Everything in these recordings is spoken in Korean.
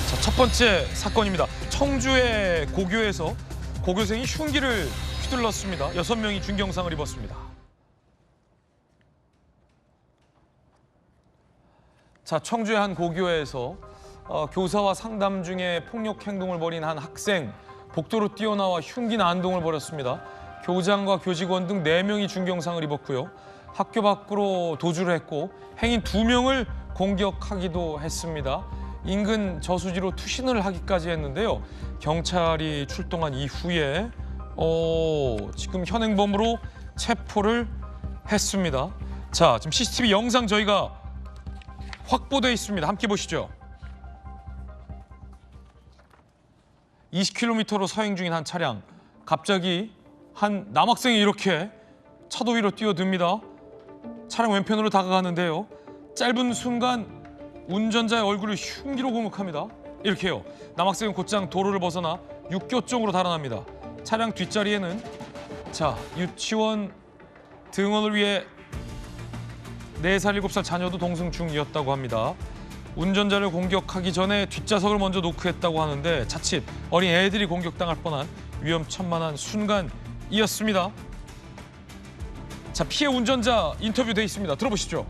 자, 첫 번째 사건입니다. 청주의 고교에서 고교생이 흉기를 휘둘렀습니다. 6명이 중경상을 입었습니다. 자, 청주의 한 고교에서 교사와 상담 중에 폭력 행동을 벌인 한 학생, 복도로 뛰어나와 흉기 난동을 벌였습니다. 교장과 교직원 등 4명이 중경상을 입었고요. 학교 밖으로 도주를 했고 행인 2명을 공격하기도 했습니다. 인근 저수지로 투신을 하기까지 했는데요. 경찰이 출동한 이후에 지금 현행범으로 체포를 했습니다. 자, 지금 CCTV 영상 저희가 확보돼 있습니다. 함께 보시죠. 20km로 서행 중인 한 차량. 갑자기 한 남학생이 이렇게 차도 위로 뛰어듭니다. 차량 왼편으로 다가가는데요. 짧은 순간 운전자의 얼굴을 흉기로 공격합니다. 이렇게요. 남학생은 곧장 도로를 벗어나 육교 쪽으로 달아납니다. 차량 뒷자리에는 유치원 등원을 위해 4살, 7살 자녀도 동승 중이었다고 합니다. 운전자를 공격하기 전에 뒷좌석을 먼저 노크했다고 하는데 자칫 어린 애들이 공격당할 뻔한 위험천만한 순간이었습니다. 자, 피해 운전자 인터뷰 돼 있습니다. 들어보시죠.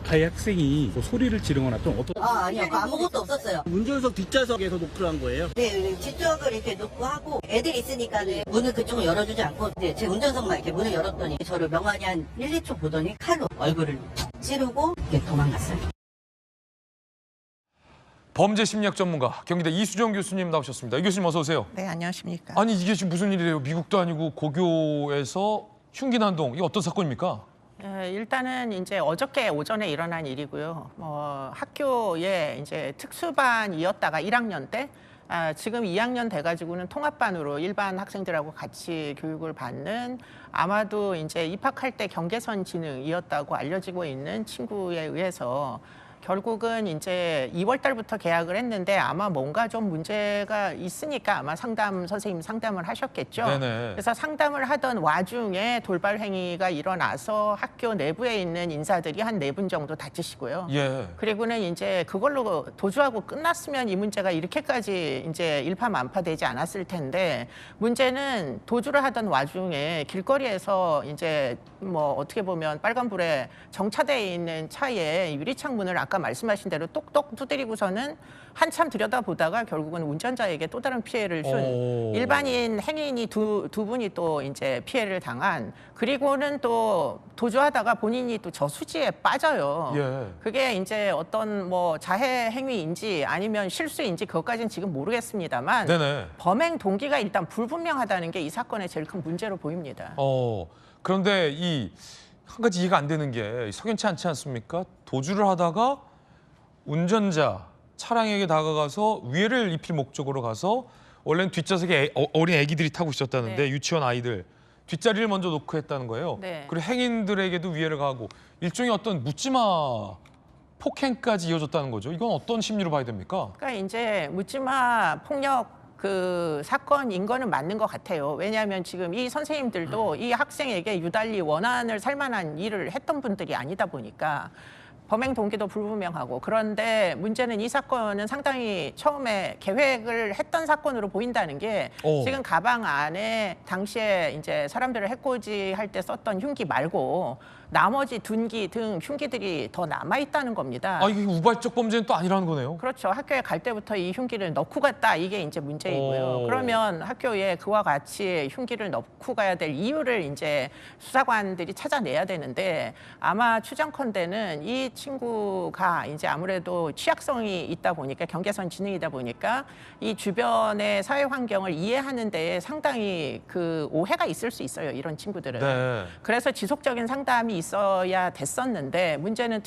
가해 학생이 뭐 소리를 지르거나 또 어떤 아니요. 아무것도 없었어요. 운전석 뒷좌석에서 노크를 한 거예요? 네, 뒷좌석을 이렇게 놓고 하고 애들이 있으니까는 문을 그쪽을 열어주지 않고 제 운전석만 이렇게 문을 열었더니 저를 명안히 한 1, 2초 보더니 칼로 얼굴을 툭 찌르고 이렇게 도망갔어요. 범죄 심리학 전문가 경기대 이수정 교수님 나오셨습니다. 이 교수님 어서 오세요. 네, 안녕하십니까. 아니 이게 지금 무슨 일이에요? 미국도 아니고 고교에서 흉기 난동. 이게 어떤 사건입니까? 일단은 이제 어저께 오전에 일어난 일이고요. 학교에 이제 특수반이었다가 1학년 때 지금 2학년 돼가지고는 통합반으로 일반 학생들하고 같이 교육을 받는 아마도 이제 입학할 때 경계선 지능이었다고 알려지고 있는 친구에 의해서 결국은 이제 2월 달부터 계약을 했는데 아마 뭔가 좀 문제가 있으니까 아마 선생님 상담을 하셨겠죠. 네네. 그래서 상담을 하던 와중에 돌발 행위가 일어나서 학교 내부에 있는 인사들이 한 4분 정도 다치시고요. 예. 그리고는 이제 그걸로 도주하고 끝났으면 이 문제가 이렇게까지 이제 일파만파되지 않았을 텐데 문제는 도주를 하던 와중에 길거리에서 이제 뭐 어떻게 보면 빨간불에 정차되어 있는 차에 유리창 문을 아까 말씀하신 대로 똑똑 두드리고서는 한참 들여다보다가 결국은 운전자에게 또 다른 피해를 준 일반인 행인이 두 분이 또 이제 피해를 당한 그리고는 또 도주하다가 본인이 또 저수지에 빠져요. 예. 그게 이제 어떤 뭐 자해 행위인지 아니면 실수인지 그것까지는 지금 모르겠습니다만 네네. 범행 동기가 일단 불분명하다는 게 이 사건의 제일 큰 문제로 보입니다. 그런데 이 한 가지 이해가 안 되는 게 석연치 않지 않습니까? 도주를 하다가 운전자 차량에게 다가가서 위해를 입힐 목적으로 가서 원래는 뒷좌석에 어린 아기들이 타고 있었다는데 네. 유치원 아이들 뒷자리를 먼저 노크했다는 거예요. 네. 그리고 행인들에게도 위해를 가하고 일종의 어떤 묻지마 폭행까지 이어졌다는 거죠. 이건 어떤 심리로 봐야 됩니까? 그러니까 이제 묻지마 폭력 그 사건인 거는 맞는 것 같아요. 왜냐하면 지금 이 선생님들도 이 학생에게 유달리 원한을 살 만한 일을 했던 분들이 아니다 보니까 범행 동기도 불분명하고 그런데 문제는 이 사건은 상당히 처음에 계획을 했던 사건으로 보인다는 게 지금 가방 안에 당시에 이제 사람들을 해코지할 때 썼던 흉기 말고 나머지 둔기 등 흉기들이 더 남아 있다는 겁니다. 이게 우발적 범죄는 또 아니라는 거네요. 그렇죠. 학교에 갈 때부터 이 흉기를 넣고 갔다 이게 이제 문제이고요. 그러면 학교에 그와 같이 흉기를 넣고 가야 될 이유를 이제 수사관들이 찾아내야 되는데 아마 추정컨대는 이 친구가 이제 아무래도 취약성이 있다 보니까 경계선 지능이다 보니까 이 주변의 사회 환경을 이해하는 데에 상당히 그 오해가 있을 수 있어요. 이런 친구들은. 네. 그래서 지속적인 상담이 있어야 됐었는데 문제는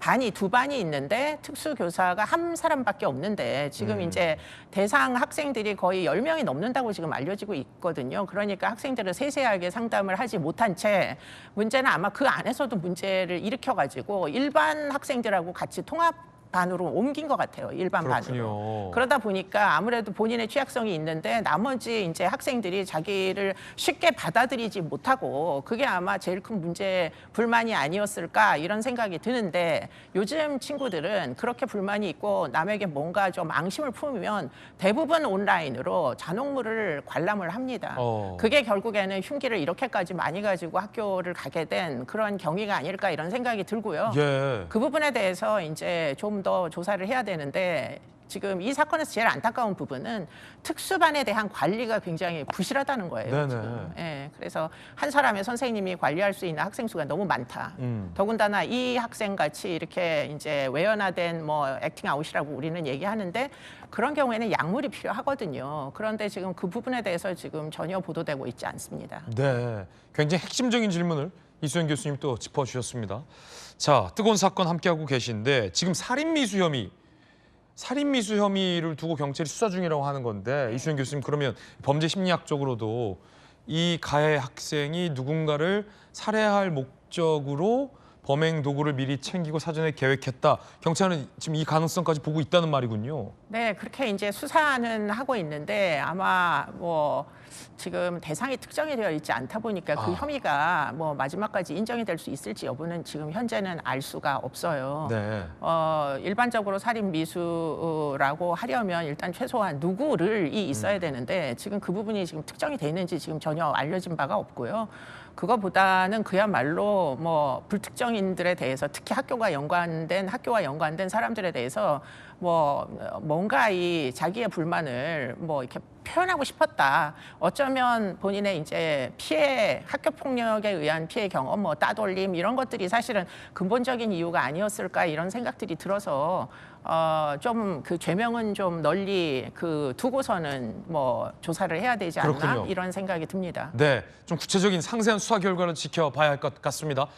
반이 2반이 있는데 특수교사가 한 사람밖에 없는데 지금 이제 대상 학생들이 거의 10명이 넘는다고 지금 알려지고 있거든요. 그러니까 학생들을 세세하게 상담을 하지 못한 채 문제는 아마 그 안에서도 문제를 일으켜가지고 일반 학생들하고 같이 통합 반으로 옮긴 것 같아요. 일반 반으로. 그렇군요. 그러다 보니까 아무래도 본인의 취약성이 있는데 나머지 이제 학생들이 자기를 쉽게 받아들이지 못하고 그게 아마 제일 큰 문제 불만이 아니었을까 이런 생각이 드는데 요즘 친구들은 그렇게 불만이 있고 남에게 뭔가 좀 앙심을 품으면 대부분 온라인으로 잔혹물을 관람을 합니다. 그게 결국에는 흉기를 이렇게까지 많이 가지고 학교를 가게 된 그런 경위가 아닐까 이런 생각이 들고요. 예. 그 부분에 대해서 이제 좀 더 조사를 해야 되는데 지금 이 사건에서 제일 안타까운 부분은 특수반에 대한 관리가 굉장히 부실하다는 거예요. 네네. 지금. 예, 그래서 한 사람의 선생님이 관리할 수 있는 학생 수가 너무 많다. 더군다나 이 학생 같이 이렇게 이제 외연화된 뭐 액팅 아웃이라고 우리는 얘기하는데 그런 경우에는 약물이 필요하거든요. 그런데 지금 그 부분에 대해서 지금 전혀 보도되고 있지 않습니다. 네, 굉장히 핵심적인 질문을 이수연 교수님 또 짚어주셨습니다. 자, 뜨거운 사건 함께하고 계신데 지금 살인미수 혐의를 두고 경찰이 수사 중이라고 하는 건데 이수연 교수님 그러면 범죄 심리학적으로도 이 가해 학생이 누군가를 살해할 목적으로 범행 도구를 미리 챙기고 사전에 계획했다. 경찰은 지금 이 가능성까지 보고 있다는 말이군요. 네, 그렇게 이제 수사는 하고 있는데 아마 뭐 지금 대상이 특정이 되어 있지 않다 보니까 그 혐의가 뭐 마지막까지 인정이 될 수 있을지 여부는 지금 현재는 알 수가 없어요. 네. 일반적으로 살인 미수라고 하려면 일단 최소한 누구를이 있어야 되는데 지금 그 부분이 지금 특정이 돼 있는지 지금 전혀 알려진 바가 없고요. 그거보다는 그야말로 뭐 불특정인들에 대해서 특히 학교와 연관된 사람들에 대해서 뭐 뭔가 이 자기의 불만을 뭐 이렇게 표현하고 싶었다. 어쩌면 본인의 이제 피해, 학교 폭력에 의한 피해 경험, 뭐 따돌림 이런 것들이 사실은 근본적인 이유가 아니었을까 이런 생각들이 들어서 좀 그 죄명은 좀 널리 그 두고서는 뭐 조사를 해야 되지 않나 그렇군요. 이런 생각이 듭니다. 네, 좀 구체적인 상세한 수사 결과를 지켜봐야 할 것 같습니다.